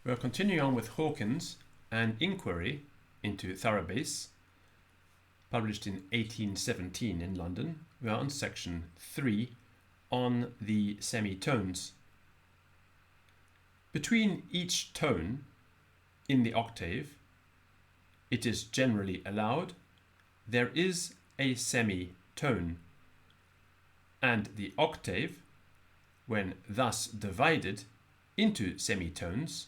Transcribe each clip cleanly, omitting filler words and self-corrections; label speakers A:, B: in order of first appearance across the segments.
A: We are continuing on with Hawkins, an inquiry into Thoroughbass, published in 1817 in London. We are on section 3 on the semitones. Between each tone in the octave, it is generally allowed, there is a semitone, and the octave, when thus divided into semitones,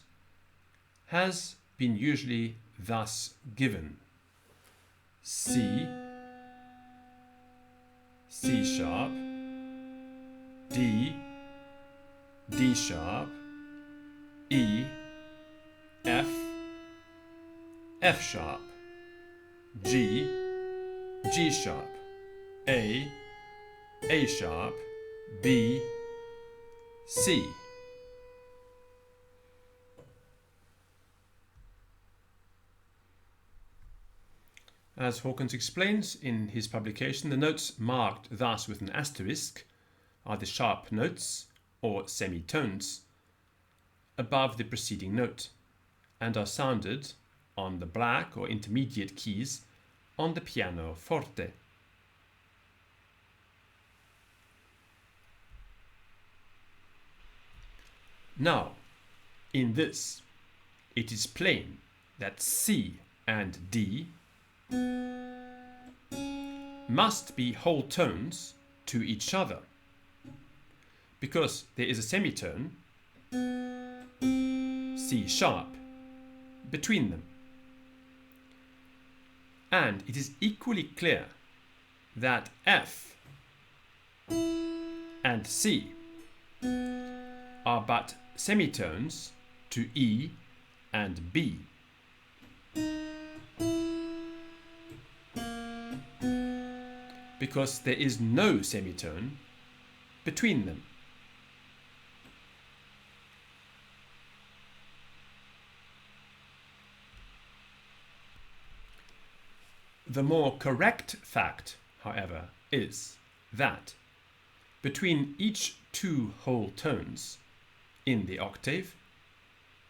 A: has been usually thus given: C, C sharp, D, D sharp, E, F, F sharp, G, G sharp, A sharp, B, C. As Hawkins explains in his publication, the notes marked thus with an asterisk are the sharp notes, or semitones, above the preceding note, and are sounded on the black or intermediate keys on the pianoforte. Now, in this, it is plain that C and D must be whole tones to each other, because there is a semitone, C sharp, between them. And it is equally clear that F and C are but semitones to E and B. Because there is no semitone between them. The more correct fact, however, is that between each two whole tones in the octave,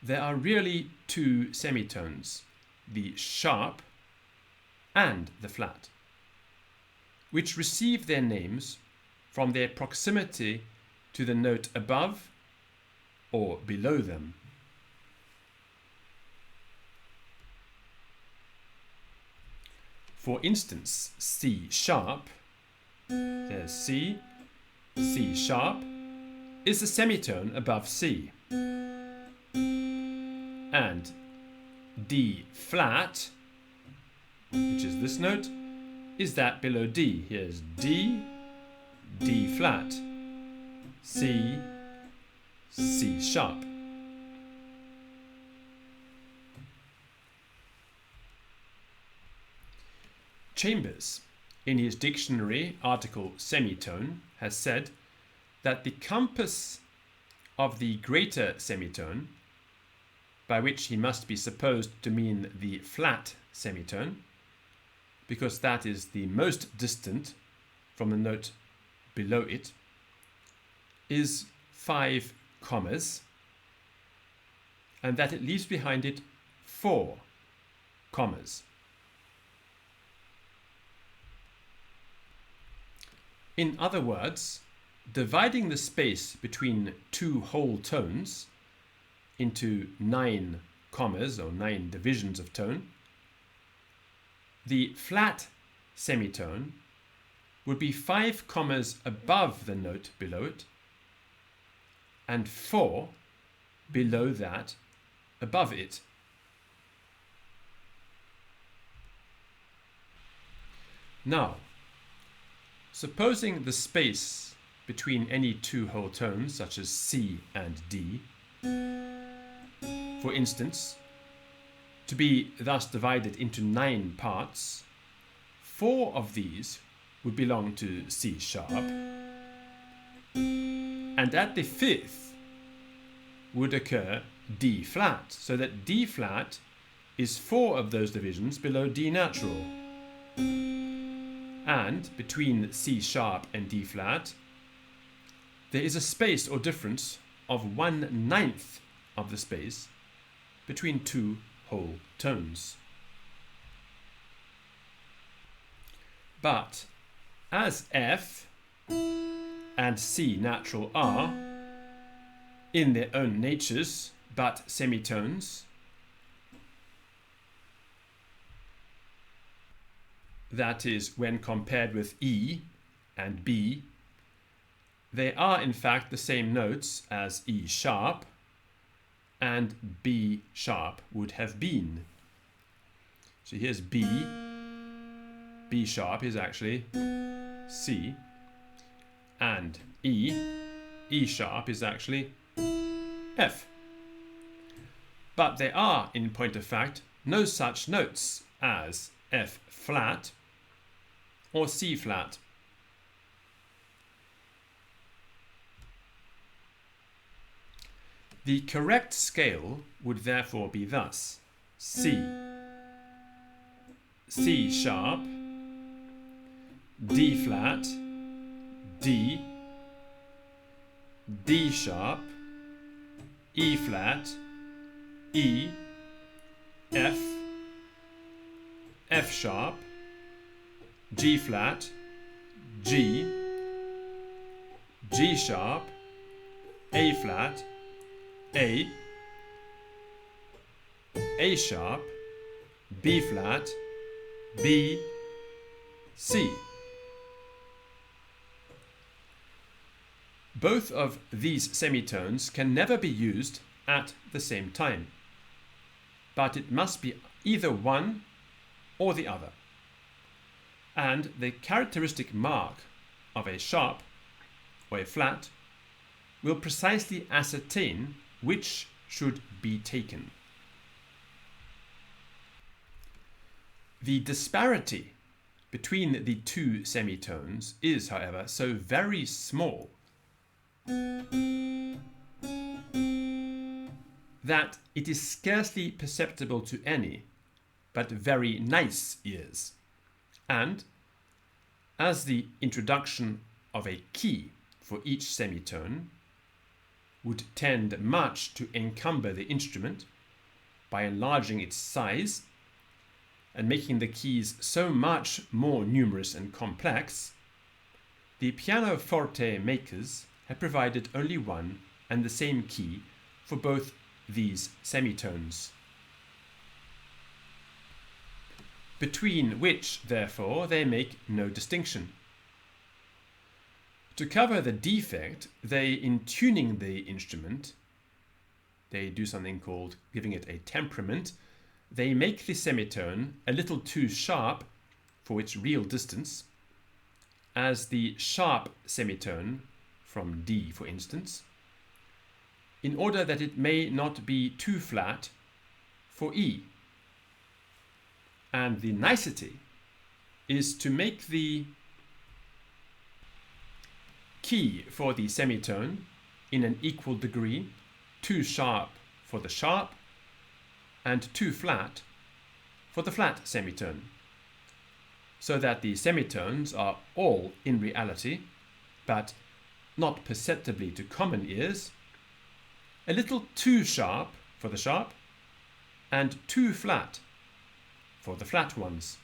A: there are really two semitones, the sharp and the flat, which receive their names from their proximity to the note above or below them. For instance, C sharp, there's C, C sharp, is a semitone above C. And D flat, which is this note, is that below D. Here's D, D flat, C, C sharp. Chambers, in his dictionary article semitone, has said that the compass of the greater semitone, by which he must be supposed to mean the flat semitone, because that is the most distant from the note below it, is 5 commas, and that it leaves behind it 4 commas. In other words, dividing the space between two whole tones into 9 commas, or 9 divisions of tone, the flat semitone would be 5 commas above the note below it, and 4 below that above it. Now, supposing the space between any two whole tones, such as C and D, for instance, to be thus divided into 9 parts, 4 of these would belong to C sharp, and at the 5th would occur D flat, so that D flat is 4 of those divisions below D natural. And between C sharp and D flat, there is a space or difference of 1/9 of the space between two whole tones. But as F and C natural are, in their own natures, but semitones, that is, when compared with E and B, they are in fact the same notes as E sharp and B sharp would have been. So here's B, B sharp is actually C, and E, E sharp is actually F. But there are, in point of fact, no such notes as F flat or C flat. The correct scale would therefore be thus: C, C sharp, D flat, D, D sharp, E flat, E, F, F sharp, G flat, G, G sharp, A flat, A sharp, B flat, B, C. Both of these semitones can never be used at the same time, but it must be either one or the other. And the characteristic mark of a sharp or a flat will precisely ascertain which should be taken. The disparity between the two semitones is, however, so very small that it is scarcely perceptible to any but very nice ears, and as the introduction of a key for each semitone would tend much to encumber the instrument by enlarging its size and making the keys so much more numerous and complex, the pianoforte makers have provided only one and the same key for both these semitones, between which, therefore, they make no distinction. To cover the defect, they, in tuning the instrument, they do something called giving it a temperament. They make the semitone a little too sharp for its real distance, as the sharp semitone from D, for instance, in order that it may not be too flat for E. And the nicety is to make the key for the semitone in an equal degree too sharp for the sharp and too flat for the flat semitone, so that the semitones are all in reality, but not perceptibly to common ears, a little too sharp for the sharp and too flat for the flat ones.